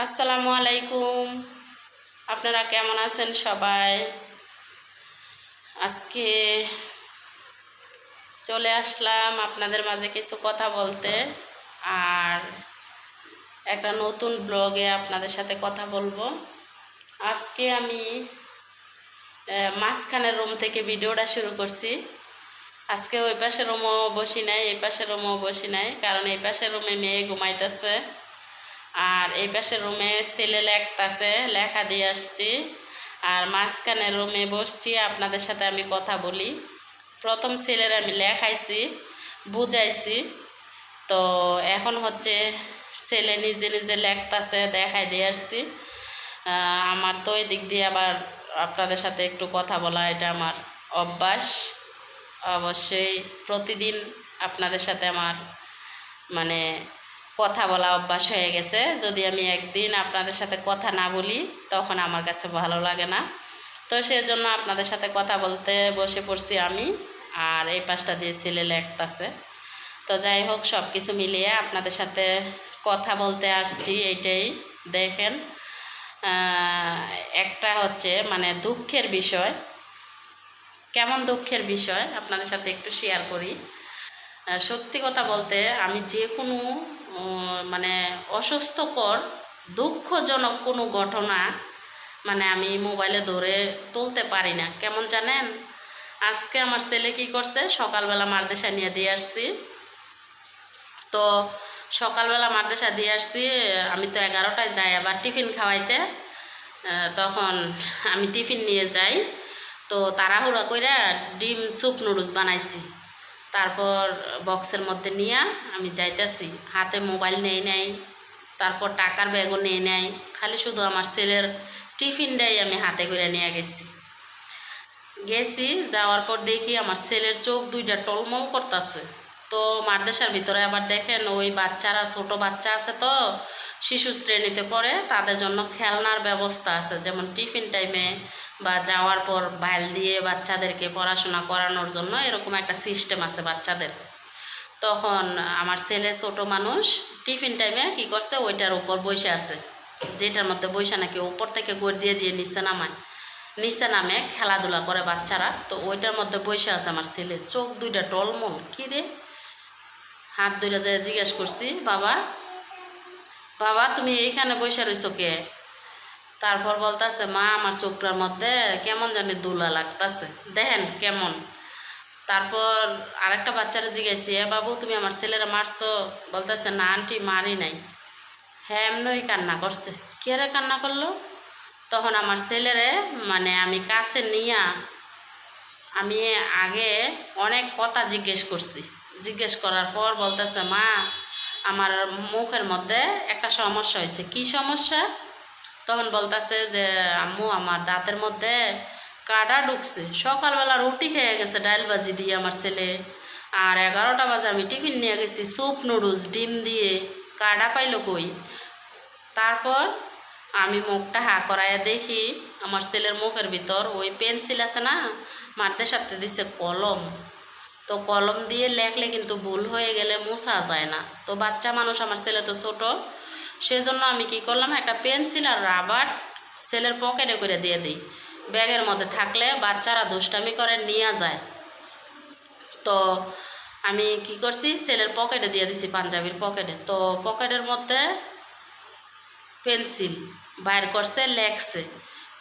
আসসালামু আলাইকুম। আপনারা কেমন আছেন সবাই? আজকে চলে আসলাম আপনাদের মাঝে কিছু কথা বলতে, আর একটা নতুন ব্লগে আপনাদের সাথে কথা বলবো। আজকে আমি মাঝখানের রুম থেকে ভিডিওটা শুরু করছি। আজকে ওই পাশের রুমও বসি নাই, এই পাশের রুমও বসি নাই, কারণ এই পাশের রুমে মেয়ে ঘুমাইতেছে আর এই পাশের রুমে ছেলে লেখতেছে, লেখা দিয়ে আসছি। আর মাঝখানের রুমে বসছি, আপনাদের সাথে আমি কথা বলি। প্রথম ছেলের আমি লেখাইছি, বুঝাইছি, তো এখন হচ্ছে ছেলে নিজে নিজে লেখতেছে, দেখাই দিয়ে আসছি। আমার তো এই দিক দিয়ে আবার আপনাদের সাথে একটু কথা বলা এটা আমার অভ্যাস। অবশ্যই প্রতিদিন আপনাদের সাথে আমার মানে কথা বলা অভ্যাস হয়ে গেছে। যদি আমি একদিন আপনাদের সাথে কথা না বলি তখন আমার কাছে ভালো লাগে না। তো সেজন্য আপনাদের সাথে কথা বলতে বসে পড়ছি আমি, আর এই পাশটা দিয়ে ছেলে লেখতেছে। তো যাই হোক, সব কিছু মিলিয়ে আপনাদের সাথে কথা বলতে আসছি। এইটাই দেখেন, একটা হচ্ছে মানে দুঃখের বিষয়। কেমন দুঃখের বিষয় আপনাদের সাথে একটু শেয়ার করি। সত্যি কথা বলতে আমি যে কোনো মানে অসুস্থকর দুঃখজনক কোনো ঘটনা মানে আমি মোবাইলে ধরে তুলতে পারি না। কেমন জানেন, আজকে আমার ছেলে কী করছে, সকালবেলা মাদ্রাসা নিয়ে দিয়ে আসছি। তো সকালবেলা মাদ্রাসা দিয়ে আসছি, আমি তো 11টায় যাই আবার টিফিন খাওয়াইতে। তখন আমি টিফিন নিয়ে যাই, তো তাড়াহুড়া কইরা ডিম স্যুপ নুডলস বানাইছি। তারপর বক্সের মধ্যে নিয়ে আমি যাইতেছি, হাতে মোবাইল নেই নাই, তারপর টাকার ব্যাগও নিয়ে নেয়, খালি শুধু আমার ছেলের টিফিনটাই আমি হাতে করে নিয়ে গেছি। যাওয়ার পর দেখি আমার ছেলের চোখ দুইটা টলমল করতেছে। তো মাদ্রাসার ভিতরে আবার দেখেন ওই বাচ্চারা, ছোট বাচ্চা আছে, তো শিশু শ্রেণীতে পড়ে, তাদের জন্য খেলনার ব্যবস্থা আছে, যেমন টিফিন টাইমে বা যাওয়ার পর বাইল দিয়ে বাচ্চাদেরকে পড়াশোনা করানোর জন্য এরকম একটা সিস্টেম আছে বাচ্চাদের। তখন আমার ছেলে ছোট মানুষ টিফিন টাইমে কি করছে, ওইটার উপর বসে আছে, যেটার মধ্যে বসে নাকি উপর থেকে গড় দিয়ে দিয়ে নিচে নামে খেলাধুলা করে বাচ্চারা। তো ওইটার মধ্যে বসে আছে আমার ছেলে, চোখ দুইটা টলমল। কী রে, হাত ধরে যায় জিজ্ঞেস করছি, বাবা বাবা তুমি এইখানে বসে রইছো কে? তারপর বলতেছে, মা আমার চোখটার মধ্যে কেমন জানি দুলা লাগতেছে, দেখেন কেমন। তারপর আরেকটা বাচ্চারা জিজ্ঞাসি, বাবু তুমি আমার ছেলেরা মারছো? বলতেছে, না আন্টি মারি নাই। হ্যাঁ এমনই কান্না করছে। কে রে কান্না করলো? তখন আমার ছেলেরে মানে আমি কাছে নিয়ে আমি আগে অনেক কথা জিজ্ঞেস করার পর বলতেছে, মা আমার মুখের মধ্যে একটা সমস্যা হয়েছে। কি সমস্যা? তখন বলতেছে যে, আম্মু আমার দাঁতের মধ্যে কাঁটা ঢুকছে। সকালবেলা রুটি খেয়ে গেছে ডাল ভাজি দিয়ে আমার ছেলে, আর 11টা বাজে আমি টিফিন নিয়ে গেছি স্যুপ নুডলস ডিম দিয়ে, কাঁটা পাইলো কই? তারপর আমি মুখটা হা করাইয়া দেখি আমার ছেলের মুখের ভিতর ওই পেন্সিল আছে না, মারতে সাথে দিছে কলম। তো কলম দিয়ে লেখলে কিন্তু ভুল হয়ে গেলে মোছা যায় না। তো বাচ্চা মানুষ, আমার ছেলে তো ছোট, সেজন্য আমি কি করলাম, একটা পেন্সিল আর রাবার ছেলের পকেটে করে দিয়ে দিই। ব্যাগের মধ্যে থাকলে বাচ্চারা দুষ্টামি করে নিয়ে যায়। তো আমি কি করছি, ছেলের পকেটে দিয়ে দিছি, পাঞ্জাবির পকেটে। তো পকেটের মধ্যে পেন্সিল বাইর করছে, লেখছে।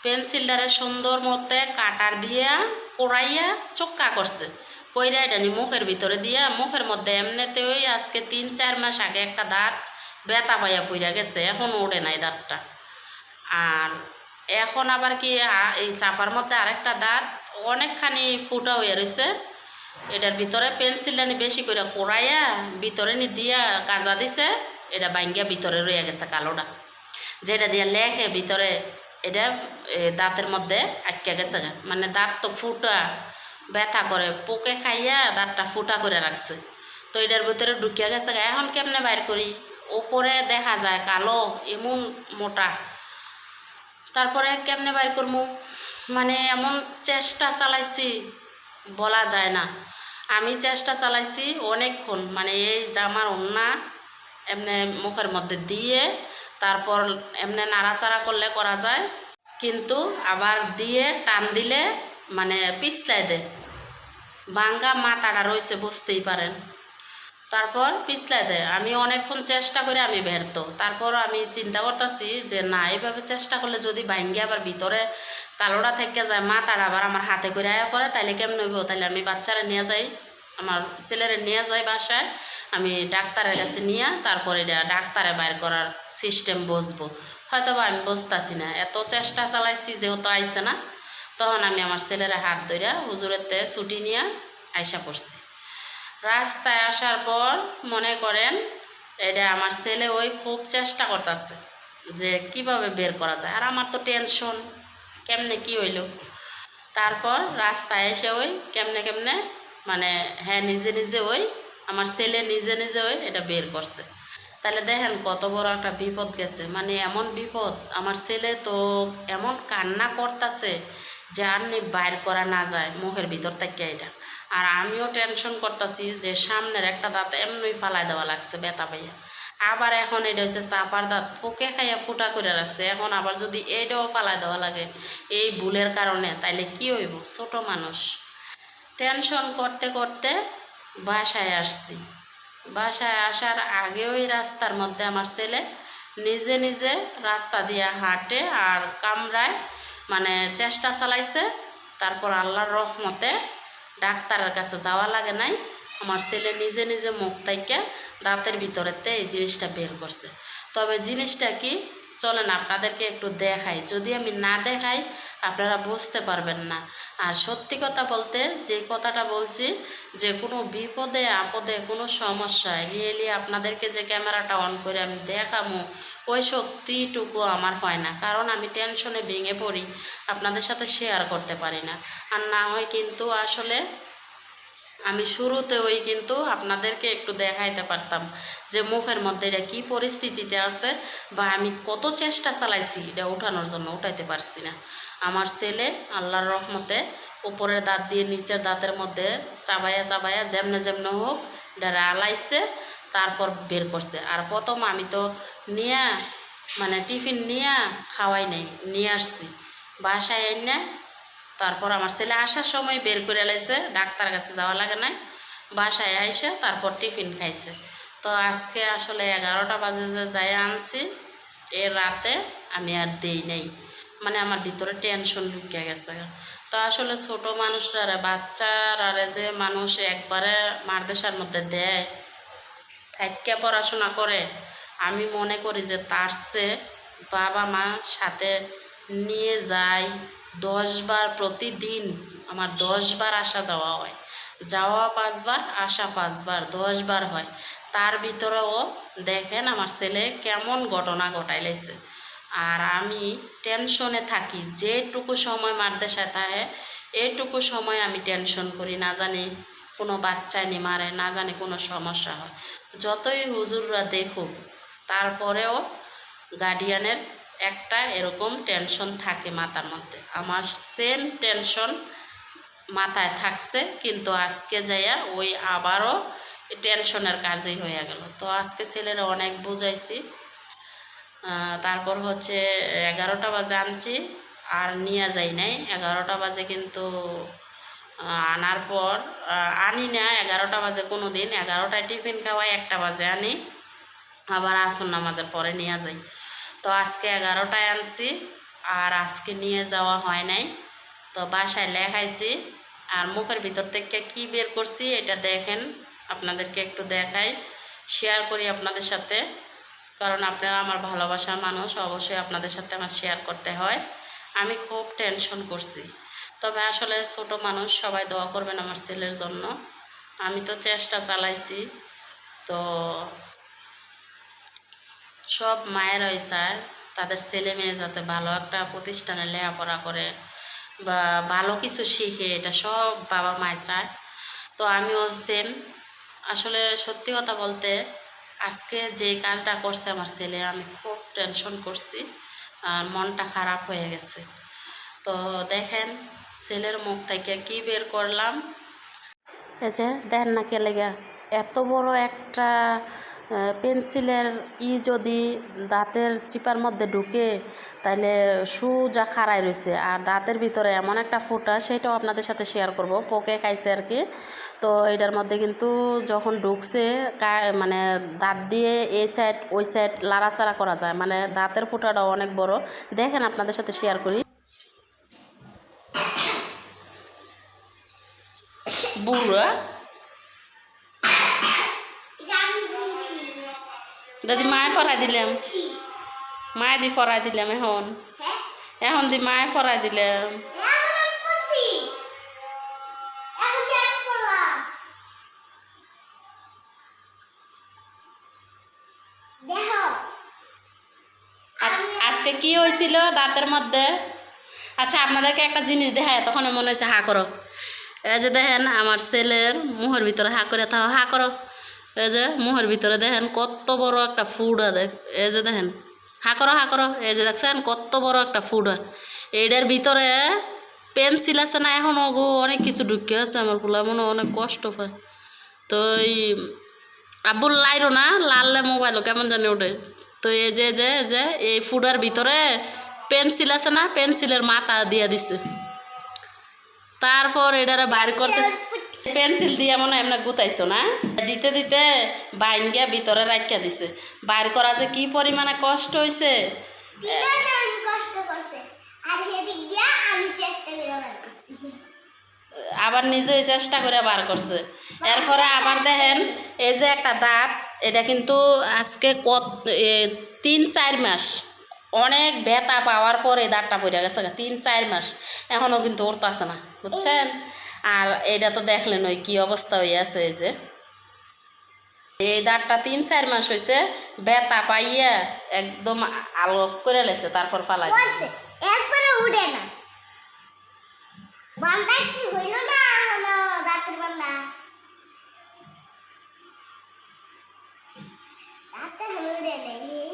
পেন্সিলটারে সুন্দর মতে কাটার দিয়া কোড়াইয়া চোক্কা করছে, কইরা এটা নি মুখের ভিতরে দিয়া, মুখের মধ্যে এমনিতে ওই আজকে 3-4 মাস আগে একটা দাঁত ব্যথা পাইয়া পইরা গেছে, এখন ওড়ে নাই দাঁতটা। আর এখন আবার কি এই চাপার মধ্যে আরেকটা দাঁত অনেকখানি ফুটা হয়ে রয়েছে। এটার ভিতরে পেন্সিলটা নি বেশি করে কোড়াইয়া ভিতরে নি দিয়া কাজা দিছে, এটা বাইঙ্গিয়া ভিতরে রয়ে গেছে কালোটা, যেটা দিয়ে লেখে ভিতরে এটা দাঁতের মধ্যে আটকে গেছে। মানে দাঁত তো ফুটা, ব্যথা করে, পোকে খাইয়া দাঁতটা ফুটা করে রাখছে। তো এটার ভিতরে ঢুকিয়া গেছে। এখন কেমনে বাইর করি? ওপরে দেখা যায় কালো, এমন মোটা, তারপরে কেমনে বাইর করবো? মানে এমন চেষ্টা চালাইছি বলা যায় না। আমি চেষ্টা চালাইছি অনেকক্ষণ, মানে এই জামার ওন্না এমনি মুখের মধ্যে দিয়ে তারপর এমনি নাড়াচাড়া করলে করা যায়, কিন্তু আবার দিয়ে টান দিলে মানে পিছলায় দেয়, ভাঙ্গা মাথাটা রয়েছে বুঝতেই পারেন। তারপর পিছলায় দেয়, আমি অনেকক্ষণ চেষ্টা করে আমি ব্যর্থ। তারপর আমি চিন্তা করতেছি যে না, এইভাবে চেষ্টা করলে যদি ভাঙ্গে আবার ভিতরে কালোটা থেকে যায়, মাথাটা আবার আমার হাতে করে আয়া পড়ে, তাইলে কেমন হইব? তাইলে আমি বাচ্চারা নিয়ে যাই, আমার ছেলেরে নিয়ে যাই বাসায়, আমি ডাক্তারের কাছে নিয়ে তারপরে এটা ডাক্তারে বাইর করার সিস্টেম বসবো। হয়তো বা আমি বসতাছি না, এত চেষ্টা চালাইছি যেহেতু আইসে না, তখন আমি আমার ছেলেরা হাত ধইরা হুজুরেরতে ছুটি নিয়ে আইসা পড়ছি। রাস্তায় আসার পর মনে করেন এটা আমার ছেলে ওই খুব চেষ্টা করতেছে যে কিভাবে বের করা যায়, আর আমার তো টেনশন কেমনে কি হইল। তারপর রাস্তায় এসে ওই কেমনে কেমনে মানে হ্যাঁ নিজে নিজে ওই আমার ছেলে নিজে নিজে ওই এটা বের করছে। তাহলে দেখেন কত বড় একটা বিপদ গেছে, মানে এমন বিপদ, আমার ছেলে তো এমন কান্না করতেছে যে আর বাইর করা না যায় মুখের ভিতর থেকে এটা। আর আমিও টেনশন করতেছি যে সামনের একটা দাঁত এমনি ফালাই দেওয়া লাগছে ব্যথা পাইয়া, আবার এখন এটা হচ্ছে চাপার দাঁত পোকে খাইয়া ফুটা করে রাখছে, এখন আবার যদি এইটাও ফালাই দেওয়া লাগে এই ভুলের কারণে, তাইলে কি হইব? ছোট মানুষ। টেনশন করতে করতে বাসায় আসছি। বাসায় আসার আগে ওই রাস্তার মধ্যে আমার ছেলে নিজে নিজে রাস্তা দিয়ে হাঁটে আর কামড়ায়, মানে চেষ্টা চালাইছে। তারপর আল্লাহর রহমতে ডাক্তারের কাছে যাওয়া লাগে নাই, আমার ছেলে নিজে নিজে মুখ থেকে দাঁতের ভিতরেতে এই জিনিসটা বের করছে। তবে জিনিসটা কি, চলেন আপনাদেরকে একটু দেখাই, যদি আমি না দেখাই আপনারা বুঝতে পারবেন না। আর সত্যি কথা বলতে যে কথাটা বলছি, যে কোনো বিপদে আপদে কোনো সমস্যায় রিয়েলি আপনাদেরকে যে ক্যামেরাটা অন করে আমি দেখাবো ওই শক্তিটুকু আমার হয় না, কারণ আমি টেনশনে ভেঙে পড়ি, আপনাদের সাথে শেয়ার করতে পারি না। আর না হয় কিন্তু আসলে আমি শুরুতে ওই কিন্তু আপনাদেরকে একটু দেখাইতে পারতাম যে মুখের মধ্যে এটা কী পরিস্থিতিতে আছে, বা আমি কত চেষ্টা চালাইছি এটা উঠানোর জন্য, উঠাইতে পারছি না। আমার ছেলে আল্লাহর রহমতে উপরের দাঁত দিয়ে নিচের দাঁতের মধ্যে চাবাইয়া চাবাইয়া যেমনে যেমনে হোক এটা আলাইছে, তারপর বের করছে। আর প্রথম আমি তো নিয়ে মানে টিফিন নিয়ে খাওয়াই নাই, নিয়ে আসছি বাসায় এনে, তারপর আমার ছেলে আসার সময় বের করে লাইছে, ডাক্তার কাছে যাওয়া লাগে নাই, বাসায় আইসে তারপর টিফিন খাইছে। তো আজকে আসলে 11টা বাজে যে যাই আনছি, এর রাতে আমি আর দেই নাই, মানে আমার ভিতরে টেনশন ঢুকে গেছে। তো আসলে ছোট মানুষরা বাচ্চারা যে মানুষ একবারে মারদেশার মধ্যে দেয় থাইক্কা পড়াশোনা করে, আমি মনে করি যে তার চেয়ে বাবা মা সাথে নিয়ে যায় 10 বার প্রতিদিন, আমার 10 বার আসা যাওয়া হয়, যাওয়া 5 বার আসা 5 বার, 10 বার হয়। তার ভিতরেও দেখেন আমার ছেলে কেমন ঘটনা ঘটাইলেছে। আর আমি টেনশনে থাকি, যেটুকু সময় মারদেশায় থাকে এইটুকু সময় আমি টেনশন করি, না জানি কোনো বাচ্চায় নি মারে, না জানি কোনো সমস্যা হয়। যতই হুজুররা দেখুক তারপরেও গার্ডিয়ানের একটা এরকম টেনশন থাকে মাথার মধ্যে। আমার সেম টেনশন মাথায় থাকছে, কিন্তু আজকে যাইয়া ওই আবারও টেনশনের কাজই হয়ে গেল। তো আজকে ছেলেরা অনেক বুঝাইছি, তারপর হচ্ছে 11টা বাজে আনছি, আর নিয়ে যাই নাই 11টা বাজে, কিন্তু আনার পর আনি না 11টা বাজে কোনো দিন, 11টায় টিফিন খাওয়াই 1টা বাজে আনি, আবার আসর নামাজের পরে নিয়ে যাই। তো আজকে 11টায় আনছি, আর আজকে নিয়ে যাওয়া হয় নাই। তো বাসায় লেখাইছি, আর মুখের ভিতর থেকে কি বের করছি এটা দেখেন, আপনাদেরকে একটু দেখাই, শেয়ার করি আপনাদের সাথে, কারণ আপনারা আমার ভালোবাসার মানুষ, অবশ্যই আপনাদের সাথে আমার শেয়ার করতে হয়। আমি খুব টেনশন করছি, তবে আসলে ছোট মানুষ, সবাই দোয়া করবেন আমার ছেলের জন্য। আমি তো চেষ্টা চালাইছি, তো সব মায়েরাই চায় তাদের ছেলে মেয়ে যাতে ভালো একটা প্রতিষ্ঠানে লেখাপড়া করে বা ভালো কিছু শিখে, এটা সব বাবা মায় চায়। তো আমিও সেম। আসলে সত্যি কথা বলতে আজকে যে কাজটা করছে আমার ছেলে, আমি খুব টেনশন করছি, আর মনটা খারাপ হয়ে গেছে। তো দেখেন ছেলের মুখ থেকে কি বের করলাম, এই যে দেন না কে লেগা এত বড় একটা পেন্সিলের যদি দাঁতের চিপার মধ্যে ঢুকে তাইলে সোজা খাড়াই রয়েছে, আর দাঁতের ভিতরে এমন একটা ফোঁটা, সেটাও আপনাদের সাথে শেয়ার করব। পোকে খাইছে আর কি। তো এটার মধ্যে কিন্তু যখন ঢুকছে মানে দাঁত দিয়ে এই সাইড ওই সাইড লাড়াচাড়া করা যায়, মানে দাঁতের ফোঁটাটাও অনেক বড়। দেখেন আপনাদের সাথে শেয়ার করি। বুড়া দাদি মায়ে পড়াই দিলাম, মায়ে দি পড়াই দিলাম, এখন দি মায়ে পড়াই দিলাম। আজকে কি হয়েছিল দাঁতের মধ্যে? আচ্ছা আপনাদেরকে একটা জিনিস দেখায়, তখন মনে হয়েছে হা করো। এই যে দেখেন আমার ছেলের মুখের ভিতরে হা করে থাও, হা করো। এই যে মুখের ভিতরে দেখেন কত বড় একটা ফুড়া, এই যে দেখেন, হা করো হা করো। এই যে দেখছেন কত বড় একটা ফুড়া। এইটার ভিতরে পেন্সিল আছে না, এখন ওগো অনেক কিছু ঢুকে আছে। আমার পোলা মনে অনেক কষ্ট পায়। তো এই আব্বুর লাইরো না, লাললে মোবাইলও কেমন জানি ওঠে। তো এই যে যে যে এই ফুডার ভিতরে পেন্সিল আছে না, পেন্সিলের মাথা দিয়ে দিছে। তারপর এটারে বাইর করতে পেন্সিল দিয়ে মনে এমনি গুতাইছো না, দিতে দিতে বাইঙ্গা ভিতরে রাখিয়া দিছে। বাইর করা যে কি পরিমাণে কষ্ট হয়েছে। আবার নিজেই চেষ্টা করে বার করছে। এরপরে আবার দেখেন এই যে একটা দাঁত, এটা কিন্তু আজকে 3-4 মাস অনেক ব্যথা পাওয়ার পর এই দাঁতটা পড়ে গেছে। 3-4 মাস এখনও কিন্তু উঠতেছে না, বুঝছেন। আর এটা তো দেখলেন ওই কী অবস্থা হয়ে আছে। এই যে এই দাঁতটা 3-4 মাস হয়েছে, ব্যথা পাইয়া একদম আলো করে লেছে, তারপর ফালাই দিছে। উঠে না বান্দা কি হইল না, হলো দাঁতের বান্দা দাঁতে উঠে নেই।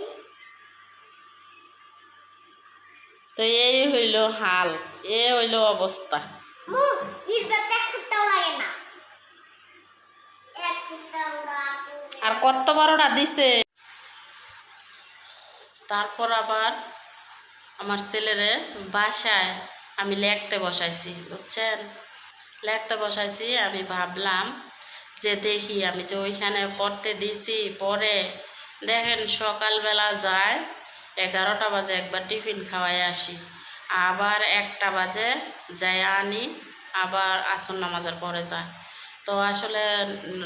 তো এই হইল হাল, এ হইল অবস্থা। আর কত বড়টা দিছে। তারপর আবার আমার ছেলেরে বাসায় আমি লেখতে বসাইছি, বুঝছেন। লেখতে বসাইছি, আমি ভাবলাম যে দেখি আমি যে ওইখানে পড়তে দিছি, পরে দেখেন সকালবেলা যায় 11টা বাজে একবার টিফিন খাওয়াই আসি, আবার 1টা বাজে যাই আনি, আবার আসর নামাজের পরে যায়। তো আসলে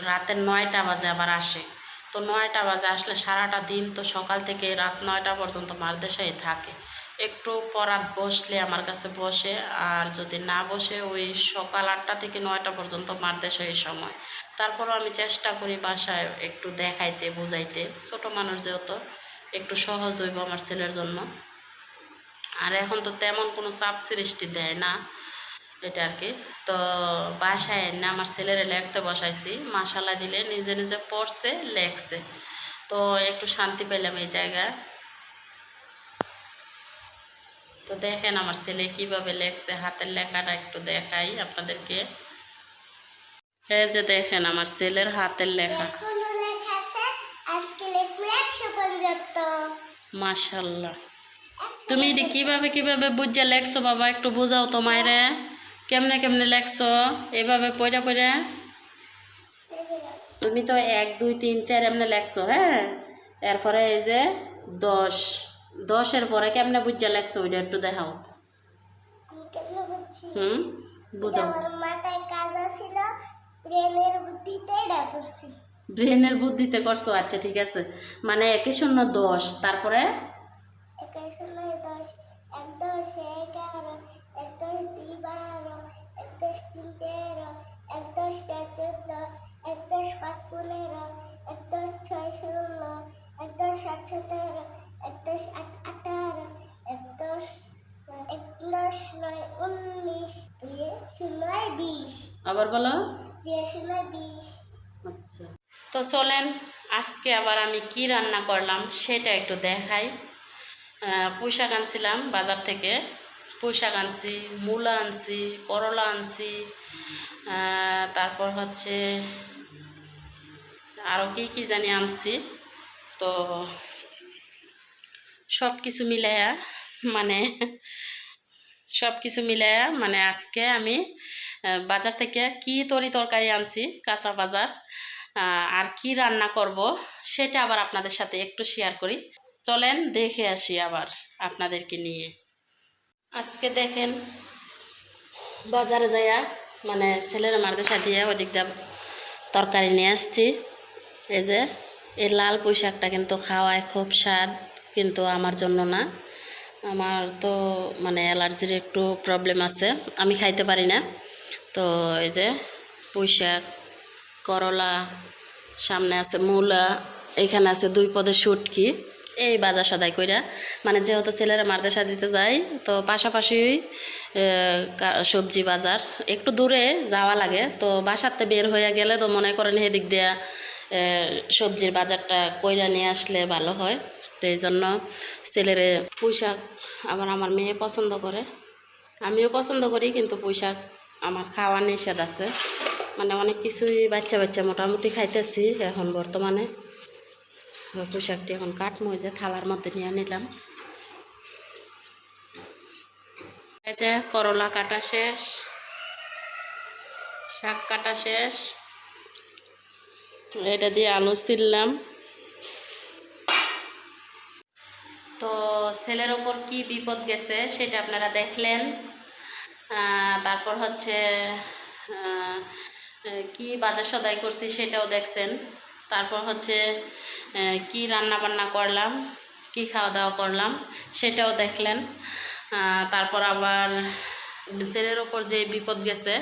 রাতের 9টা বাজে আবার আসে। তো 9টা বাজে আসলে সারাটা দিন তো সকাল থেকে রাত 9টা পর্যন্ত মাদ্রাসায় থাকে। একটু পড়াত বসলে আমার কাছে বসে, আর যদি না বসে ওই সকাল 8টা থেকে 9টা পর্যন্ত মাদ্রাসায় সময়। তারপরও আমি চেষ্টা করি বাসায় একটু দেখাইতে বুঝাইতে, ছোট মানুষ যেহেতু একটু সহজ হইব আমার ছেলের জন্য। আর এখন তো তেমন কোনো চাপ সৃষ্টি দেয় না, এটা আর কি। তো বাসায় না আমার ছেলেরে লেখতে বসাইছি, মাশাআল্লাহ দিলে নিজে নিজে পড়ছে, লেখছে। তো একটু শান্তি পেলাম এই জায়গায়। তো দেখেন আমার ছেলে কিভাবে লেখছে, হাতের লেখাটা একটু দেখাই আপনাদেরকে। এই যে দেখেন আমার ছেলের হাতের লেখা, মাশাআল্লাহ। তুমি এটি কিভাবে কিভাবে বুঝা লেখছো বাবা, একটু বোঝাও তো মায়েরে, কেমনে কেমনে লেখছো এভাবে পড়া পড়া। তুমি তো 1 2 3 4 এমনি লেখছো, হ্যাঁ। এরপরে এই যে 10-10-এর পরে কেমনে বুঝা লেখছো ওইটা একটু দেখাও। বুঝাও। ব্রেনের বুদ্ধিতে করছো, আচ্ছা ঠিক আছে। মানে 1 0 10, তারপরে 1 0 10, 1 10 11, 1 10 12, 1 10 13, 1 10 14, 1 10 5 15, 1 10 6 16, 1 10 7 17, 1 10 8 18, 1 10 9 19, 2 0 20। আবার বলো। 2 0 20। আচ্ছা, তো চলেন আজকে আবার আমি কি রান্না করলাম সেটা একটু দেখাই। পুঁইশাক আনছিলাম বাজার থেকে, পুঁইশাক আনছি, মূলা আনছি, করলা আনছি, তারপর হচ্ছে আরও কি কি জানি আনছি। তো সব কিছু মিলাইয়া মানে আজকে আমি বাজার থেকে কি তরকারি আনছি, কাঁচা বাজার, আর কি রান্না করব সেটা আবার আপনাদের সাথে একটু শেয়ার করি। চলেন দেখে আসি আবার আপনাদেরকে নিয়ে। আজকে দেখেন বাজারে যাইয়া মানে ছেলের মারদেশা দিয়ে ওদিক দিয়ে তরকারি নিয়ে আসছি। এই যে এই লাল পুঁই শাকটা কিন্তু খাওয়ায় খুব স্বাদ, কিন্তু আমার জন্য না। আমার তো মানে অ্যালার্জির একটু প্রবলেম আছে, আমি খাইতে পারি না। তো এই যে পুঁই শাক, করলা, সামনে আছে মূলা, এইখানে আছে 2 পদের শুটকি। এই বাজার সদাই কইরা মানে যেহেতু ছেলেরা মাদ্রাসা দিতে যায়, তো পাশাপাশি সবজি বাজার একটু দূরে যাওয়া লাগে। তো বাসাতে বের হয়ে গেলে তো মনে করেন এদিক দিয়া সবজির বাজারটা কইরা নিয়ে আসলে ভালো হয়। তো এই জন্য ছেলেরে পুঁই শাক আবার আমার মেয়ে পছন্দ করে, আমিও পছন্দ করি, কিন্তু পুঁই শাক আমার খাওয়া নিষেধ আছে। মানে অনেক কিছুই বাচ্চা মোটামুটি খাইতেছি এখন বর্তমানে। পুঁই শাকটি এখন কাটমো, যে থালার মধ্যে নিয়ে নিলাম। এই যে করলা কাটা শেষ, শাক কাটা শেষ, এটা দিয়ে আলু ছিললাম। তো ছেলের ওপর কি বিপদ গেছে সেটা আপনারা দেখলেন। তারপর হচ্ছে কি বাজার সদাই করছি সেটাও দেখছেন। তারপর হচ্ছে কি রান্না বান্না করলাম, কি খাওয়া দাওয়া করলাম সেটাও দেখলেন। তারপর আবার ছেলের ওপর যে বিপদ গেছে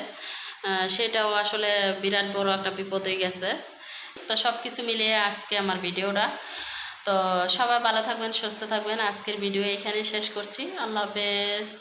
সেটাও আসলে বিরাট বড় একটা বিপদ হয়ে গেছে। তো সব কিছু মিলিয়ে আজকে আমার ভিডিওটা। তো সবাই ভালো থাকবেন, সুস্থ থাকবেন। আজকের ভিডিও এখানেই শেষ করছি। আল্লাহ হাফেজ।